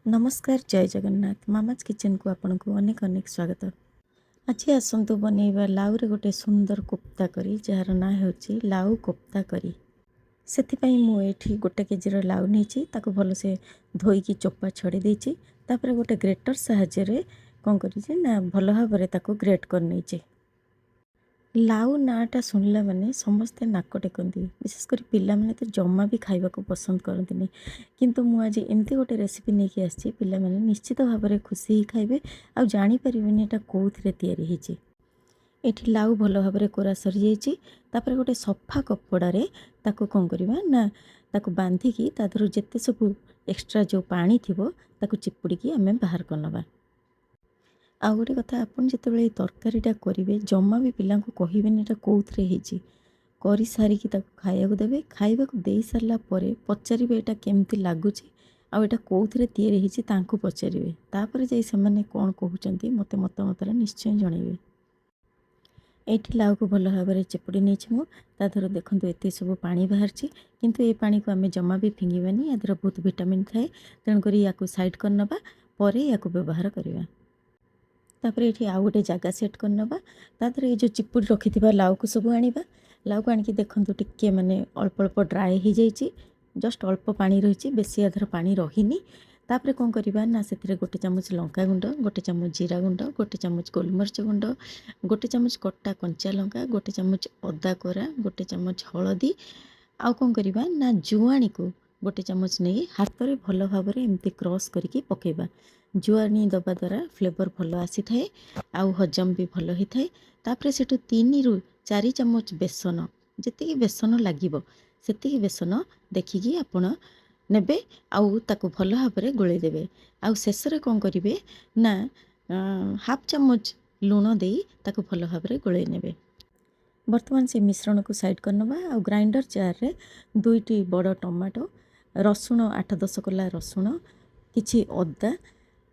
नमस्कार जय Jagannath mama's kitchen को आपन को अनेक अनेक स्वागत। आज आसतु बनैबा लाउ रे गोटे सुंदर कोफ्ता करी जार ना होची लाउ कोफ्ता करी। से मुझे गोटे केजी लाउ नहीं ताको भल से धोईकी चोपा छड़ी देछि। तापर गोटे ग्रेटर साहाय्य कौन करी ना भल भाव ताको ग्रेट कर नहीं। लाउ नाटा शुणिला माने समस्ते नाक टेकती, विशेषकर पिला माने तो जमा भी खाइबा को पसंद करती। किंतु मु आज एमती गोटे रेसिपी नहीं आसी पिला माने निश्चित भाव में खुशी ही खाइबे आ जानी परिबेनी एटा कोउथरे तयारी हिची। एठी लाउ भल भाव में कोरा सरी जाइछि। तापर गोटे सफा कपड़ा रे ताको कौन करबा ना ताको बांधिकी तादर जेते सब एक्स्ट्रा जो पानी थिबो ताको चिपुड़ी आमे बाहर करनबा। आउ गोटे कथा आपन जितेबाला तरकारीटा करेंगे जमा भी पिला कहबेनि एटा कौथरे होइछि। करी सारिकी ताको खाइबाकू देबे, खाइबाकू देई सारला परे पचारिबे एटा केमती लागुछि आउ एटा कौथरे तयारी होइछि तांको पचारिबे। तापर जाई सेमाने कोन कहउचंती मते मतामतरे निश्चय जणाइबे। एठी लाउ को भल भाव में चिपुड़ी नहीं मु ताधर देखंतु एते सब पानी बाहरछि, किंतु ए पानी को आमे जमा भी फिंगिबानी। यादर बहुत विटामिन थाए, तेणु करी याकू साइड करनबा परे याकू व्यवहार करिबा। तापर ये आउ गोटे जगह सेट करनबा। तापर ये जो चिपुड़ी रखी लाउ को सब आनिबा। लाउ को आनिकी देखंतु टिके माने अल्प अल्प ड्राई हो जाइछि, जस्ट अल्प पानी रही, बेसी आधर पानी रहीनी। तापर कौन करबा ना से गोटे चामच लंका गुंड, गोटे चामच जीरा गुंड, गोटे चामच गोलमरिच गुंड, गोटे चामच कट्टा कंचा लंका, गोटे चामच अदा कोरा, गोटे चामच हलदी आउ कौन करबा ना जुआणी को गोटे चामच नहीं हाथ में भल भाव में एमती क्रॉस करके पकेबा। जुआणी दबा द्वारा फ्लेवर भल आसी थाए आउ हजम भी भल होता है। तापर से 3 रु 4 चामच बेसन, जी बेसन लगे से बेसन देखिकी आपण नेबे आउ ताको भल भाव में गोले देबे। आउ शेष रे कौन करिवे ना हाफ चामच लूण दे ताको भल भाव में गोले नेबे। वर्तमान से मिश्रण को साइड करनबा। आउ ग्राइंडर जार रे 2टी बड़ टमाटो, रसुण 8-10 कला रसुण, किछि अदा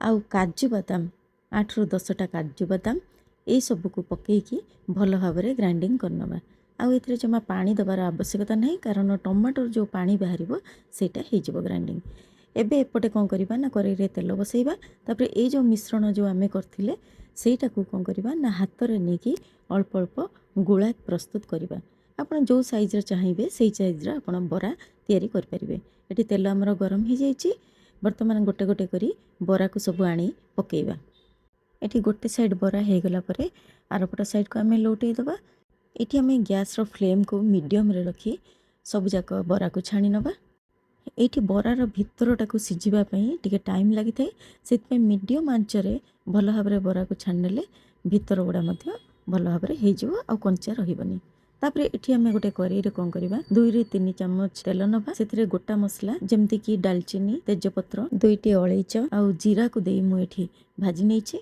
आउ काजू बादाम 8 ରୁ 10टा काजू बादाम ये सब को पकेकी भल भाव में ग्राइंडिंग करनबा। आउ एथिरे जमा पानी दबार आवश्यकता नहीं, कारण टमाटो जो पानी बाहर सेटा हो ग्राइंडिंग। एबे एपटे कौन करबा ना कड़ाई रे तेल बसैबा। तापर ए जो मिश्रण जो आमे करथिले सेटा को कौन करबा ना हाथ रे नेकी अल्प अल्प गोला प्रस्तुत करबा। आपण जो साइज रे चाहिए से साइज रे आपण बरा तयारी कर परिबे। एठी तेल हमर गरम हो जाइछि। वर्तमान गोटे गोटे करी बरा को सब आनी पकेबा। एठी गोटे साइड बरा हो गला परे आरपट साइड को आमे लौटै दबा। एठी आमे गैस रो फ्लेम को मीडियम रे रखी सब जाक बरा को छाणी नबा। एठी बरार भितरटा को सिझिबा पई टिके टाइम लागि थाए, सेत मीडियम आंच रे भल भाव में बरा को छाणनेले भितर गुड़ा मध्य भल भाव में हो आ कंचा रहिबनी। तापर एठी आमे गोटे कड़ाई रे कौन करबा 2 ରୁ 3 चामच तेल नबा। सेथिरे गोटा मसला जेमती कि दालचीनी, तेजपत्र, 2टी अलैच आउ जीरा को देई मु एठी भाजी नेछि।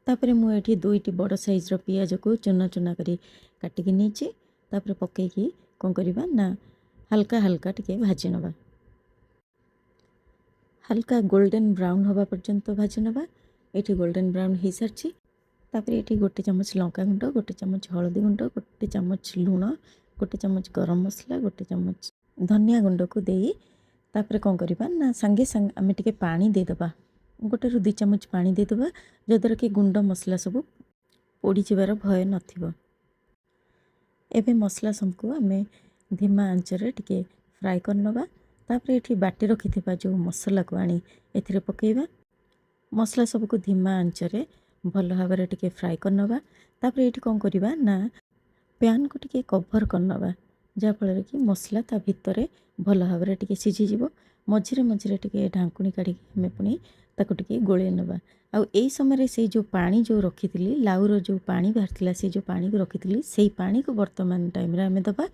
तापर मु एठी 2टी बड़ साइज रो पियाज को चुना चुना करी काटिकी नेछि। तापर पकेकी कौन करबा ना हल्का हल्का टिके भाजी नबा। हल्का गोल्डन ब्राउन हवा पर्यंत भाजी नबा। एठी गोल्डन ब्राउन हो सारछि। तापर एठी गोटे चामच लंका गुंड, गोटे चामच हलदी गुंड, गोटे चामच लूण, गोटे चामच गरम मसला, गोटे चामच धनिया गुंड को देई तापर कौन करबा ना संगे संग आमे टिके पानी दे दबा। 1 ରୁ 2 चामच पानी दे दबा, जदर कि गुंड मसला सब पोड़ी जिबार भय नथिबो। एबे मसला सबको आमे धीमा आंच रे टिके फ्राई करनबा। तापर एठी बाटी रखिथिबा जो मसला को आनी एथिरे पकेइबा। मसला सबको धीमा आंच रे भल भाव में टिके फ्राई करनबा। तापर एठी कौन करबा ना पैन को टिके कवर करनबा, जा फल कि मसला ता भितरे भल भाव में टिके सिझी जिवो। मझिरे मझिरे टिके ढांकुणी काढ़ी हमें पुणी ताको टिके गोले नबा। आउ एई समय से जो पानी जो रखिथिली लाउर जो पानी बाहरथिला से जो पानी को रखिथिली सेई पानी को वर्तमान टाइम रे हमें दबा।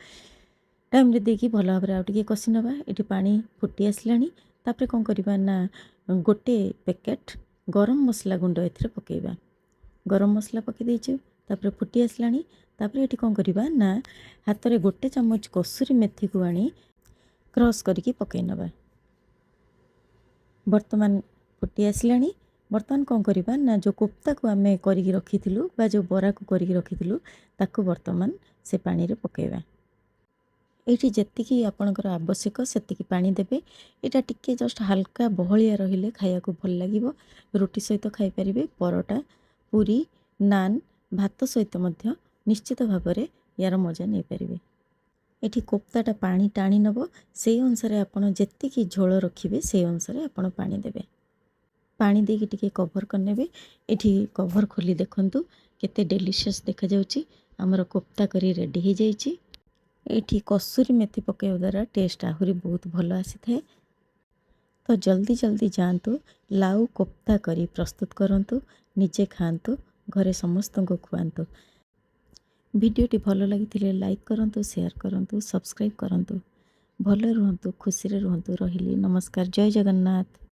टाइम रे देकी भल भाव में आउ टिके कसी नबा। एठी पानी फुटी आसलानी। तापर कौन करबा ना गोटे पैकेट गरम मसला गुंड एथिरे पकेइबा। गरम मसला पके देइछु। तापर फुटी आसलानी। तापर एठी कौन करबा ना हाथ रे गोटे चामच कसूरी मेथी को आनी क्रॉस करके पकई नबा। वर्तमान फुटी आसलानी। वर्तमान कौन करबा ना जो कोफ्ता को आमे करिकी रखिथिलु बा जो बरा को करिकी रखिथिलु ताको वर्तमान से पानी रे पकेइबा। ଏଇଠି ଯେତିକି ଆପଣଙ୍କର ଆବଶ୍ୟକ ସେତିକି ପାଣି ଦେବେ। ଏଇଟା ଟିକେ ଜଷ୍ଟ ହାଲକା ବହଳିଆ ରହିଲେ ଖାଇବାକୁ ଭଲ ଲାଗିବ। ରୁଟି ସହିତ ଖାଇପାରିବେ, ପରଟା, ପୁରୀ, ନାନ୍, ଭାତ ସହିତ ମଧ୍ୟ ନିଶ୍ଚିତ ଭାବରେ ୟାର ମଜା ନେଇପାରିବେ। ଏଠି କୋପ୍ତାଟା ପାଣି ଟାଣି ନେବ, ସେଇ ଅନୁସାରେ ଆପଣ ଯେତିକି ଝୋଳ ରଖିବେ ସେଇ ଅନୁସାରେ ଆପଣ ପାଣି ଦେବେ। ପାଣି ଦେଇକି ଟିକେ କଭର୍ କରିନେବେ। ଏଠି କଭର୍ ଖୋଲି ଦେଖନ୍ତୁ କେତେ ଡେଲିସିୟସ୍ ଦେଖାଯାଉଛି। ଆମର କୋପ୍ତା କରି ରେଡ଼ି ହେଇଯାଇଛି। ଏଇଠି କସୁରୀ ମେଥି ପକାଇବା ଦ୍ୱାରା ଟେଷ୍ଟ ଆହୁରି ବହୁତ ଭଲ ଆସିଥାଏ। ତ ଜଲ୍ଦି ଜଲ୍ଦି ଯାଆନ୍ତୁ, ଲାଉ କୋପ୍ତା କରି ପ୍ରସ୍ତୁତ କରନ୍ତୁ, ନିଜେ ଖାଆନ୍ତୁ, ଘରେ ସମସ୍ତଙ୍କୁ ଖୁଆନ୍ତୁ। ଭିଡ଼ିଓଟି ଭଲ ଲାଗିଥିଲେ ଲାଇକ୍ କରନ୍ତୁ, ସେୟାର କରନ୍ତୁ, ସବସ୍କ୍ରାଇବ୍ କରନ୍ତୁ। ଭଲ ରୁହନ୍ତୁ, ଖୁସିରେ ରୁହନ୍ତୁ। ରହିଲି, ନମସ୍କାର, ଜୟ ଜଗନ୍ନାଥ।